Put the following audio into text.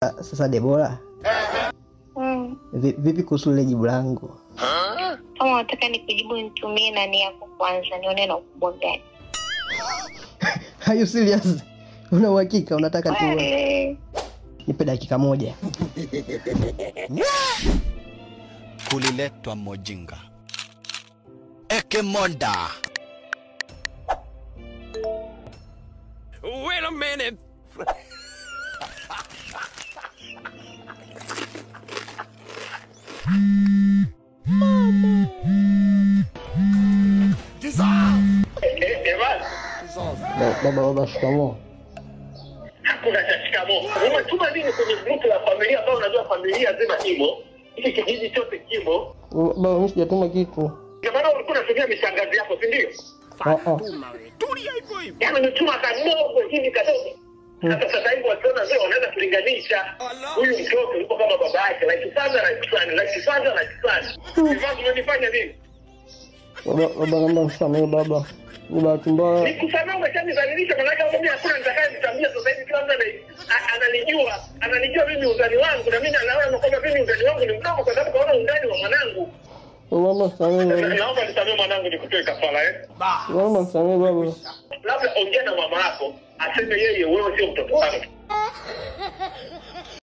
Sasa Debora. Vipi kuhusu ile jibu langu? Kama unataka nikujibu nitumie nani yako kwanza nione na ukubwa gani. Are you serious? Una uhakika unataka tu? Nipe dakika moja. Kuliletwa mojinga. Ekemonda. Wait a minute. Mama. Baba shikamoo. Hakuna cha shikamoo. Umetuma nini kwenye group la familia ambao unajua familia nzima imo? Hiki kijiji chote kimo. Baba mimi sijatuma kitu. Jamani ulikuwa unatumia mishangazi yako, si ndio? Fatuma wewe. Tulia hivyo hivyo. Yaani umetuma kadogo hivi kadogo. Hata sasa hivi wakiona leo wanaweza kulinganisha. Huyu mtoto yuko kama baba yake, like father like son, like father like son. Hivi unanifanya nini? Baba naomba msamaha baba. Ni bahati mbaya. Nikusamea umeshanidhalilisha, maana mimi hakuna nitakayemtambia sasa hivi, kila mtu ananijua mimi undani wangu, na mimi anaona kwamba mimi undani wangu ni mdogo kwa sababu kaona undani wa mwanangu. Mama samehe. Naomba nisamee mwanangu nikutoe kafara Mama samehe baba. Labda ongea na mama yako aseme yeye wewe sio mtoto wangu.